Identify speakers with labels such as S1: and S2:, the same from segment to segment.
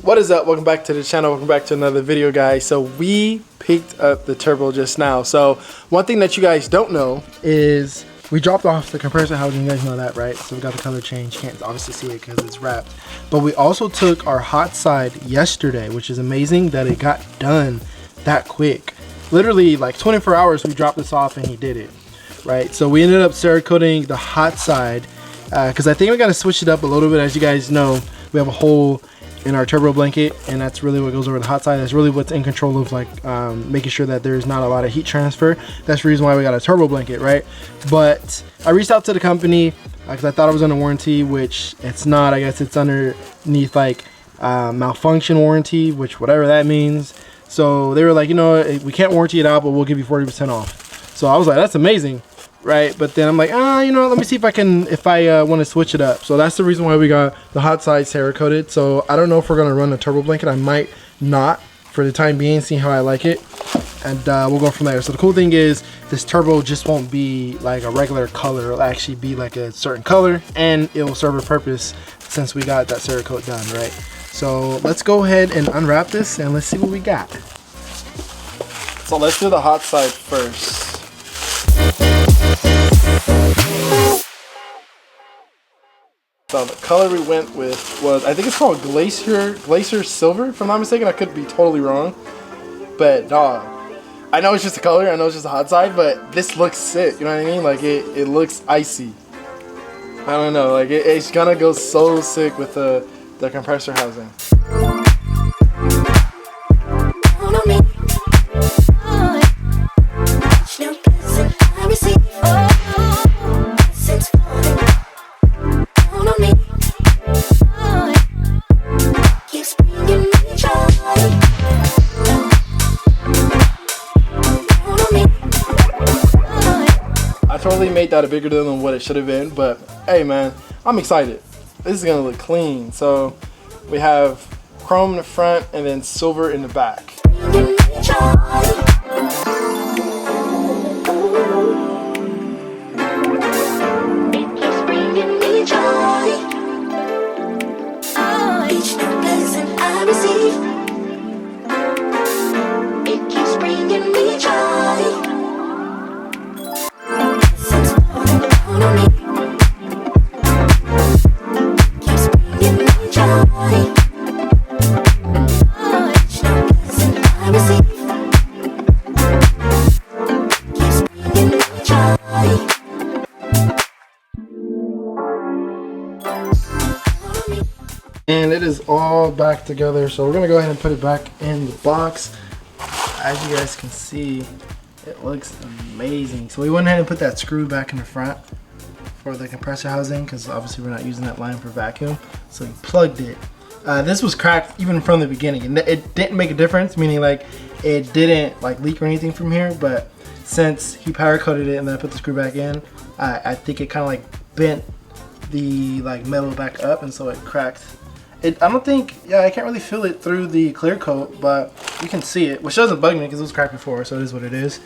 S1: What is up? Welcome back to the channel. Welcome back to another video, guys. So we picked up the turbo just now. So one thing that you guys don't know is we dropped off the compressor housing. You guys know that, right? So we got the color change. You can't obviously see it because it's wrapped. But we also took our hot side yesterday, which is amazing that it got done that quick. Literally like 24 hours we dropped this off and he did it, right? So we ended up Cerakoting the hot side because I think we got to switch it up a little bit. As you guys know, we have a hole in our turbo blanket, and that's really what goes over the hot side. That's really what's in control of like making sure that there's not a lot of heat transfer. That's the reason why we got a turbo blanket, right? But I reached out to the company because I thought it was under warranty, which it's not. I guess it's underneath like malfunction warranty, which whatever that means. So they were like, you know, we can't warranty it out, but we'll give you 40% off. So I was like, that's amazing, right? But then I'm like, you know, let me see if I want to switch it up. So that's the reason why we got the hot side Cerakoted. So I don't know if we're gonna run a turbo blanket. I might not for the time being, see how I like it, and we'll go from there. So the cool thing is this turbo just won't be like a regular color. It'll actually be like a certain color, and it will serve a purpose since we got that Cerakote done, right? So let's go ahead and unwrap this and let's see what we got. So let's do the hot side first. So the color we went with was, I think it's called Glacier Silver, if I'm not mistaken. I could be totally wrong, but dog, I know it's just a color, I know it's just a hot side, but this looks sick, you know what I mean? Like it looks icy. I don't know, like it's gonna go so sick with the compressor housing. I totally made that a bigger deal than what it should have been, but hey man, I'm excited. This is gonna look clean. So we have chrome in the front and then silver in the back. And it is all back together, so we're gonna go ahead and put it back in the box. As you guys can see, it looks amazing. So we went ahead and put that screw back in the front for the compressor housing, because obviously we're not using that line for vacuum. So we plugged it. This was cracked even from the beginning, and it didn't make a difference, meaning like it didn't like leak or anything from here. But since he powder coated it and then I put the screw back in, I think it kind of like bent the like metal back up, and so it cracked. I don't think, I can't really feel it through the clear coat, but you can see it, which doesn't bug me because it was cracked before, so it is what it is.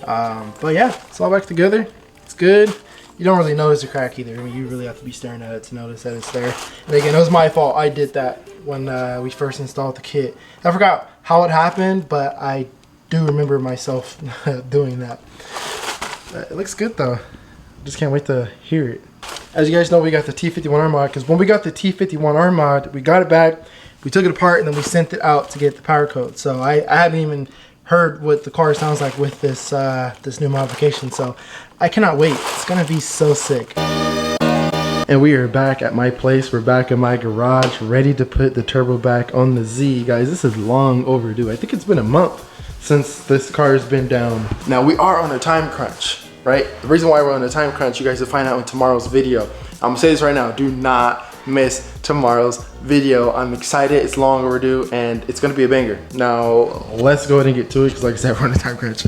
S1: But yeah, it's all back together. It's good. You don't really notice the crack either. I mean, you really have to be staring at it to notice that it's there. And again, it was my fault. I did that when we first installed the kit. I forgot how it happened, but I do remember myself doing that. It looks good though. Just can't wait to hear it. As you guys know, we got the T51R mod, because when we got the T51R mod, we got it back, we took it apart, and then we sent it out to get the powder coat. So I haven't even heard what the car sounds like with this this new modification, so I cannot wait. It's gonna be so sick. And we are back at my place. We're back in my garage, ready to put the turbo back on the Z. Guys, this is long overdue. I think it's been a month since this car has been down. Now we are on a time crunch, right? The reason why we're on a time crunch, you guys will find out in tomorrow's video. I'm gonna say this right now, do not miss tomorrow's video. I'm excited, it's long overdue, and it's gonna be a banger. Now, let's go ahead and get to it, because like I said, we're on a time crunch.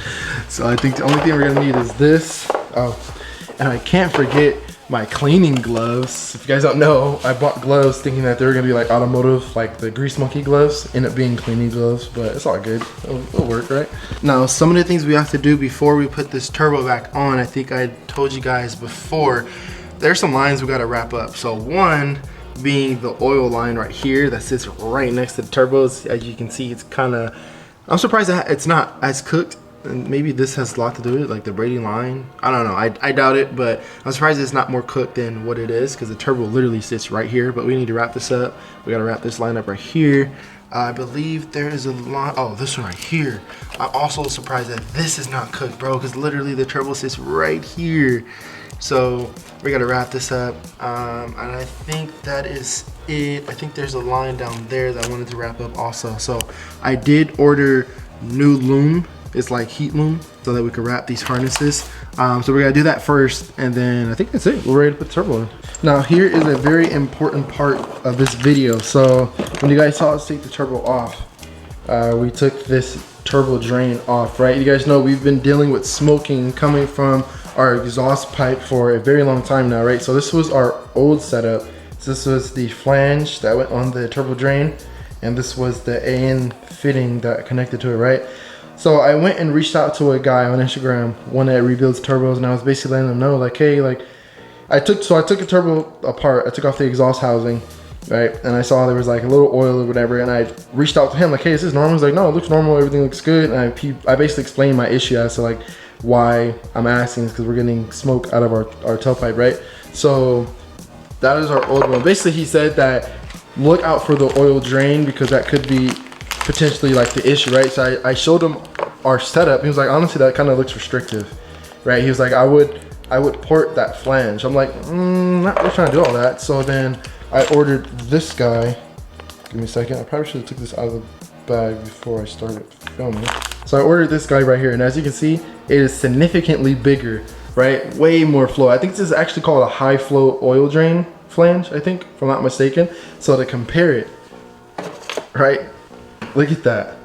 S1: So I think the only thing we're gonna need is this. Oh, and I can't forget my cleaning gloves. If you guys don't know, I bought gloves thinking that they were gonna be like automotive, like the Grease Monkey gloves. End up being cleaning gloves, but it's all good. It'll work, right? Now, some of the things we have to do before we put this turbo back on, I think I told you guys before, there's some lines we gotta wrap up. So one, being the oil line right here that sits right next to the turbos. As you can see, it's kind of, I'm surprised that it's not as cooked. And maybe this has a lot to do with it, like the braiding line. I don't know, I doubt it, but I'm surprised it's not more cooked than what it is, because the turbo literally sits right here. But we need to wrap this up. We gotta wrap this line up right here. I believe there is a line, oh, this one right here. I'm also surprised that this is not cooked, bro, because literally the turbo sits right here. So we gotta wrap this up, and I think that is it. I think there's a line down there that I wanted to wrap up also. So I did order new loom. It's like heat loom, so that we could wrap these harnesses. So we're gonna do that first, and then I think that's it. We're ready to put the turbo in. Now here is a very important part of this video. So when you guys saw us take the turbo off, we took this turbo drain off, right? You guys know we've been dealing with smoking coming from our exhaust pipe for a very long time now, right? So this was our old setup. So this was the flange that went on the turbo drain, and this was the AN fitting that connected to it, right? So I went and reached out to a guy on Instagram, one that rebuilds turbos, and I was basically letting them know, like, hey, like, I took a turbo apart. I took off the exhaust housing, right? And I saw there was like a little oil or whatever, and I reached out to him like, hey, is this normal? He's like, no, it looks normal, everything looks good. And I basically explained my issue as to like why I'm asking, is because we're getting smoke out of our tailpipe, right? So that is our old one. Basically, he said that look out for the oil drain, because that could be potentially like the issue, right? So I showed him our setup. He was like, honestly, that kind of looks restrictive, right? He was like, I would port that flange. I'm like, not really trying to do all that. So then I ordered this guy. Give me a second. I probably should have took this out of the bag before I started filming. So I ordered this guy right here, and as you can see, it is significantly bigger, right? Way more flow. I think this is actually called a high flow oil drain flange, I think, if I'm not mistaken. So to compare it, right? Look at that.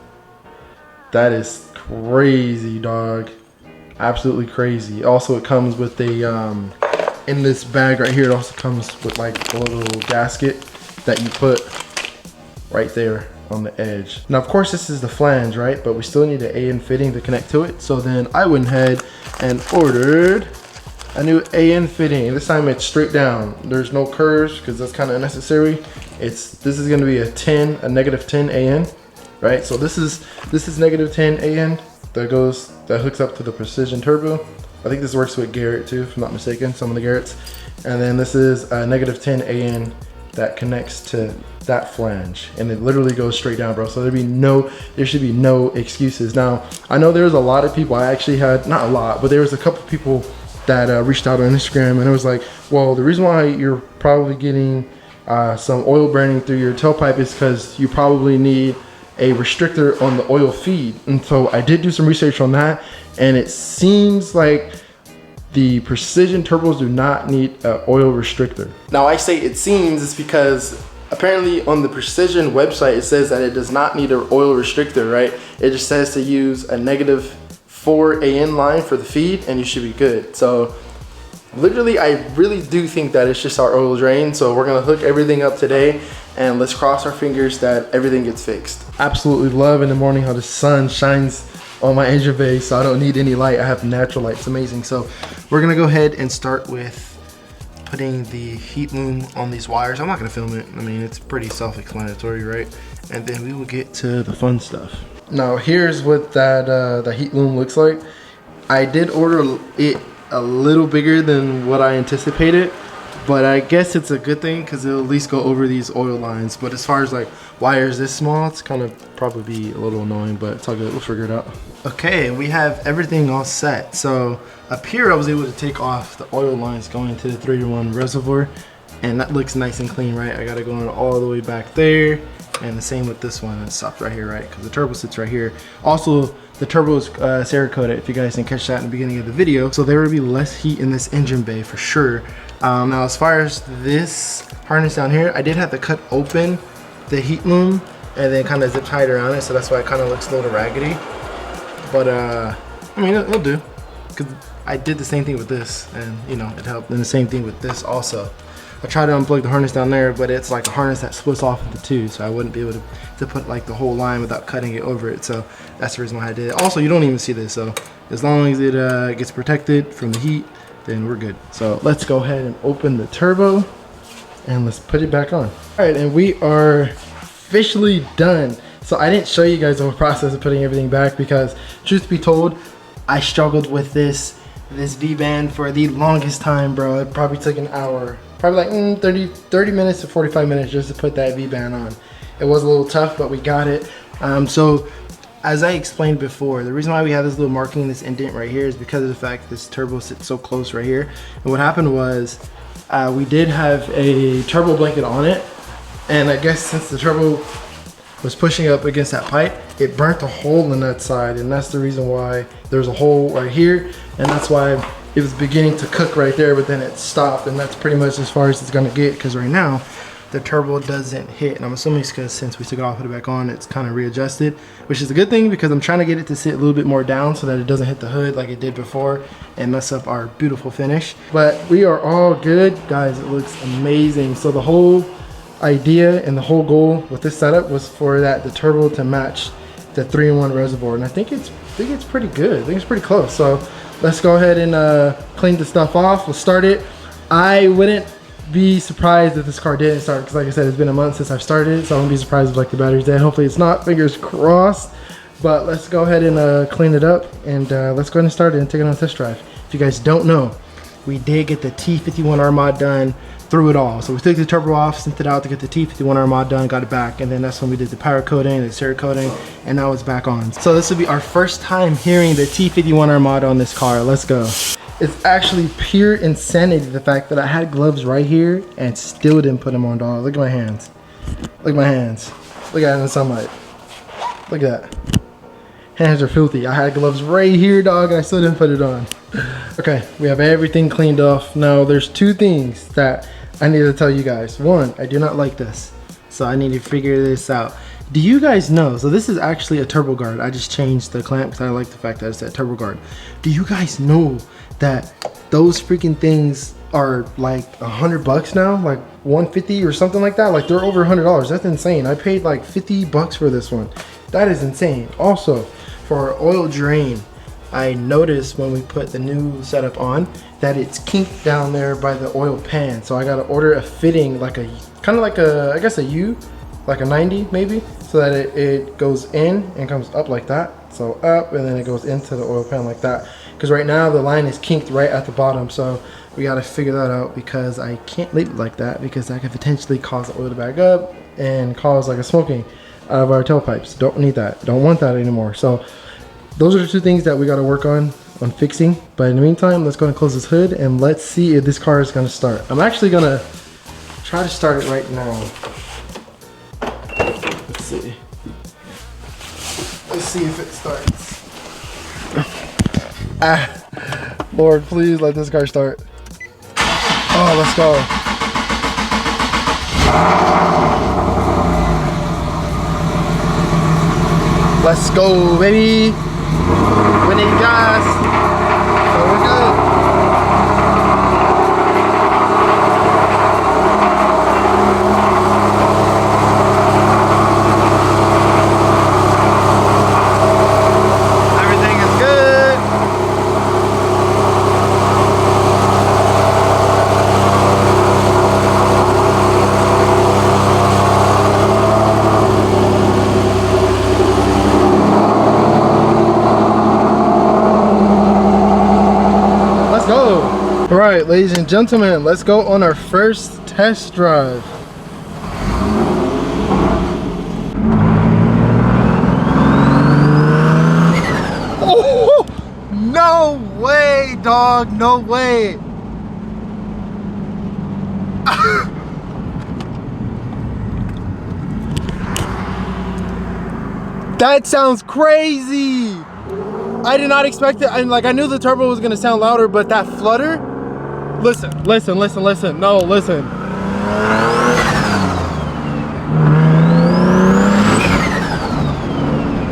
S1: That is crazy, dog. Absolutely crazy. Also, it comes with a in this bag right here, it also comes with like a little gasket that you put right there on the edge. Now, of course, this is the flange, right? But we still need an AN fitting to connect to it. So then I went ahead and ordered a new AN fitting. This time it's straight down. There's no curves, because that's kind of unnecessary. This is going to be a negative 10 AN, right? So this is negative 10 AN that hooks up to the precision turbo. I think this works with Garrett too, if I'm not mistaken, some of the Garretts. And then this is a negative 10 AN that connects to that flange, and it literally goes straight down, bro. So there should be no excuses. Now, I know there's a lot of people, I actually had, not a lot, but there was a couple people that reached out on Instagram, and it was like, well, the reason why you're probably getting some oil burning through your tailpipe is because you probably need a restrictor on the oil feed. And so I did do some research on that, and it seems like the precision turbos do not need an oil restrictor. Now, I say it seems, it's because apparently on the precision website, it says that it does not need an oil restrictor, right? It just says to use a negative 4 AN line for the feed, and you should be good. So literally, I really do think that it's just our oil drain. So we're gonna hook everything up today, and let's cross our fingers that everything gets fixed. Absolutely love in the morning how the sun shines on my engine bay, so I don't need any light. I have natural light. It's amazing. So we're gonna go ahead and start with putting the heat loom on these wires. I'm not gonna film it. I mean, it's pretty self-explanatory, right? And then we will get to the fun stuff. Now, here's what that the heat loom looks like. I did order it a little bigger than what I anticipated, but I guess it's a good thing because it'll at least go over these oil lines. But as far as like wires this small, it's kind of probably be a little annoying, but it's all good. We'll figure it out. Okay, we have everything all set. So up here, I was able to take off the oil lines going to the 3-to-1 reservoir, and that looks nice and clean, right? I got it going all the way back there, and the same with this one. It stops right here, right? Because the turbo sits right here. Also, the turbo is Cerakote, if you guys didn't catch that in the beginning of the video. So there will be less heat in this engine bay for sure. Now, as far as this harness down here, I did have to cut open the heat loom and then kind of zip tie it around it, so that's why it kind of looks a little raggedy. But I mean, it'll do, because I did the same thing with this, and you know, it helped. And the same thing with this also. I tried to unplug the harness down there, but it's like a harness that splits off into two, so I wouldn't be able to put like the whole line without cutting it over it. So that's the reason why I did it. Also, you don't even see this, so as long as it gets protected from the heat, then we're good. So let's go ahead and open the turbo. and let's put it back on. All right, and we are officially done. So I didn't show you guys the whole process of putting everything back because, truth be told, I struggled with this V-band for the longest time, bro. It probably took an hour, probably like 30 minutes to 45 minutes just to put that V-band on. It was a little tough, but we got it. So as I explained before, the reason why we have this little marking, this indent right here, is because of the fact this turbo sits so close right here. And what happened was we did have a turbo blanket on it, and I guess since the turbo was pushing up against that pipe, it burnt a hole in that side, and that's the reason why there's a hole right here, and that's why it was beginning to cook right there, but then it stopped, and that's pretty much as far as it's gonna get, because right now the turbo doesn't hit, and I'm assuming it's because since we took it off, put it back on, it's kind of readjusted, which is a good thing because I'm trying to get it to sit a little bit more down so that it doesn't hit the hood like it did before and mess up our beautiful finish. But we are all good, guys. It looks amazing. So the whole idea and the whole goal with this setup was for the turbo to match the 3-in-1 reservoir, and I think it's pretty good. I think it's pretty close. So let's go ahead and clean the stuff off. We'll start it. I wouldn't be surprised if this car didn't start, because like I said, it's been a month since I've started it, so I won't be surprised if like the battery's dead. Hopefully it's not, fingers crossed. But let's go ahead and clean it up, and let's go ahead and start it and take it on a test drive. If you guys don't know, we did get the T51R mod done through it all. So we took the turbo off, sent it out to get the T51R mod done, got it back, and then that's when we did the power coating, the Cerakote, and now it's back on. So this will be our first time hearing the T51R mod on this car. Let's go. It's actually pure insanity, the fact that I had gloves right here and still didn't put them on, dog. Look at my hands. Look at my hands. Look at it in the sunlight. Look at that. Hands are filthy. I had gloves right here, dog, and I still didn't put it on. Okay, we have everything cleaned off. Now, there's two things that I need to tell you guys. One, I do not like this, so I need to figure this out. Do you guys know, so this is actually a turbo guard. I just changed the clamp because I like the fact that it's a turbo guard. Do you guys know that those freaking things are like $100 now, like 150 or something like that? Like they're over $100. That's insane. I paid like 50 bucks for this one. That is insane. Also, for our oil drain, I noticed when we put the new setup on that it's kinked down there by the oil pan. So I gotta order a fitting, like a kind of like a, I guess a U, like a 90 maybe, so that it goes in and comes up like that. So up, and then it goes into the oil pan like that. Because right now the line is kinked right at the bottom, so we got to figure that out, because I can't leave it like that, because that could potentially cause the oil to back up and cause like a smoking out of our tailpipes. Don't need that. Don't want that anymore. So those are the two things that we got to work on fixing. But in the meantime, let's go and close this hood and let's see if this car is going to start. I'm actually going to try to start it right now. Let's see. Let's see if it starts. Lord, please let this car start. Oh, let's go. Let's go, baby. We need gas. So we're good. Everything is good. All right, ladies and gentlemen, let's go on our first test drive. Oh, no way, dog, no way. That sounds crazy. I did not expect it. I knew the turbo was gonna sound louder, but that flutter. Listen, listen, listen, listen. No, listen.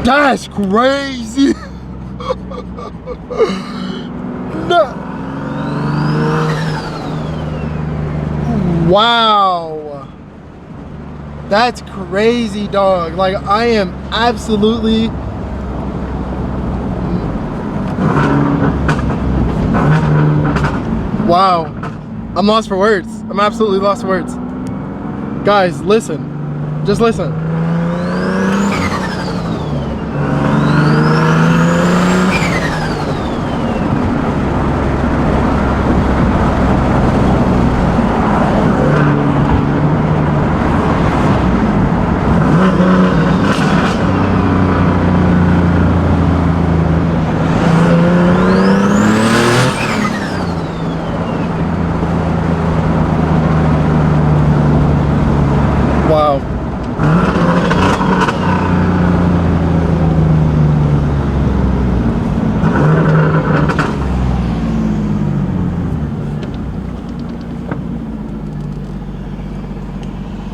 S1: That's crazy. No. Wow. That's crazy, dog. Like, I am absolutely. Wow, I'm lost for words. I'm absolutely lost for words. Guys, listen. Just listen. Wow.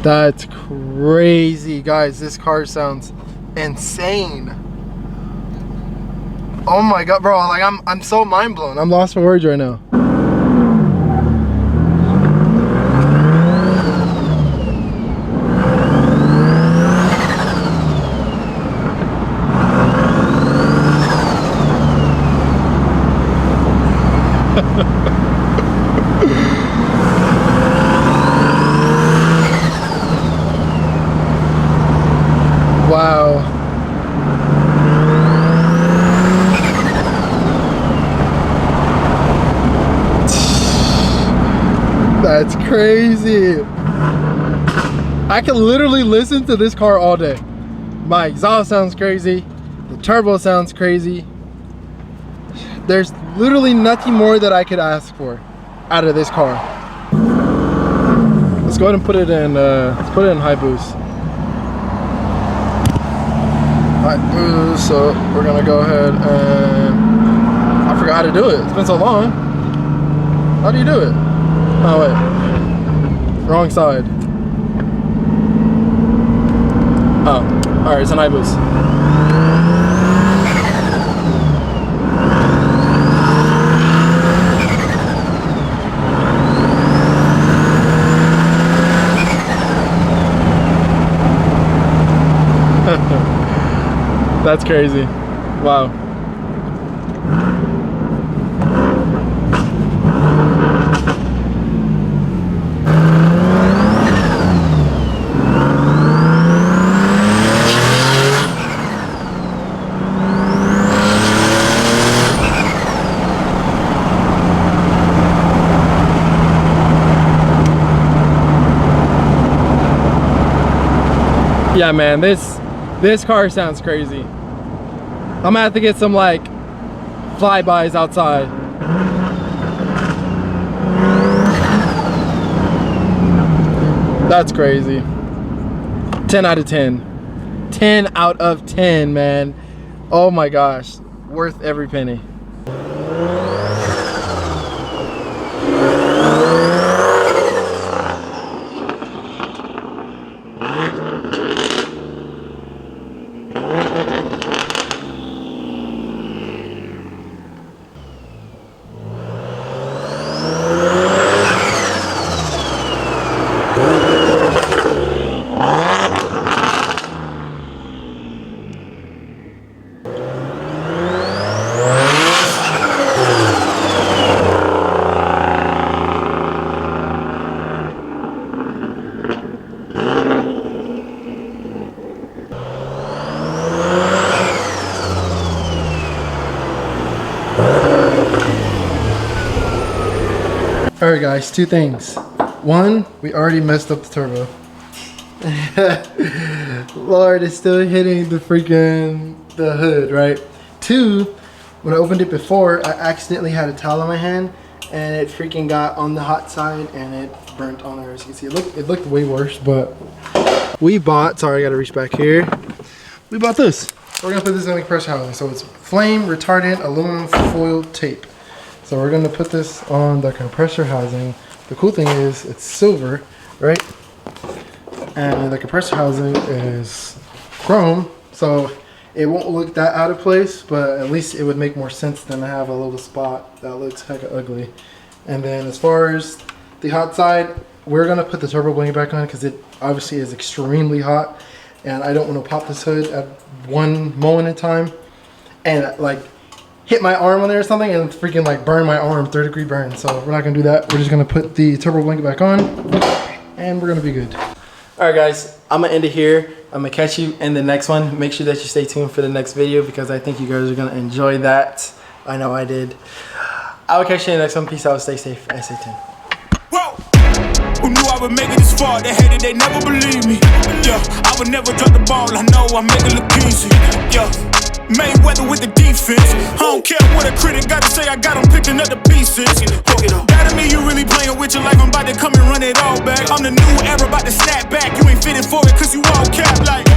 S1: That's crazy, guys. This car sounds insane. Oh my god, bro, like I'm so mind blown. I'm lost for words right now. Wow. That's crazy. I can literally listen to this car all day. My exhaust sounds crazy. The turbo sounds crazy. There's literally nothing more that I could ask for out of this car. Let's go ahead and put it in high boost. High boost, so we're gonna go ahead and I forgot how to do it. It's been so long. How do you do it? Oh wait. Wrong side. Oh, alright, it's an high boost. That's crazy. Wow. Yeah, man, this car sounds crazy. I'm gonna have to get some like flybys outside. That's crazy. 10 out of 10. 10 out of 10, man. Oh my gosh, worth every penny. Alright guys, two things. One, we already messed up the turbo. Lord, it's still hitting the hood, right? Two, when I opened it before, I accidentally had a towel in my hand and it freaking got on the hot side and it burnt on there. As you can see, it looked way worse, but we bought, sorry, I gotta reach back here. We bought this. We're gonna put this in the compressor housing. So it's flame retardant aluminum foil tape. So we're gonna put this on the compressor housing. The cool thing is it's silver, right? And the compressor housing is chrome, so it won't look that out of place, but at least it would make more sense than to have a little spot that looks hecka ugly. And then as far as the hot side, we're gonna put the turbo blanket back on because it obviously is extremely hot, and I don't want to pop this hood at one moment in time and like hit my arm on there or something and freaking like burn my arm, 3rd-degree burn. So we're not gonna do that. We're just gonna put the turbo blanket back on and we're gonna be good. Alright guys, I'm gonna end it here. I'm gonna catch you in the next one. Make sure that you stay tuned for the next video because I think you guys are gonna enjoy that. I know I did. I will catch you in the next one. Peace out, stay safe, and stay tuned.
S2: Whoa! Who knew I would make it this far? They hated, they never believed me. Yeah, I would never drop the ball. I know I make it look easy. Yeah, Mayweather with the defense. I don't care what a critic got to say. I got them picking up the pieces. That to me, you really playing with your life. I'm about to come and run it all back. I'm the new era, about to snap back. You ain't fitting for it, cause you all cap like.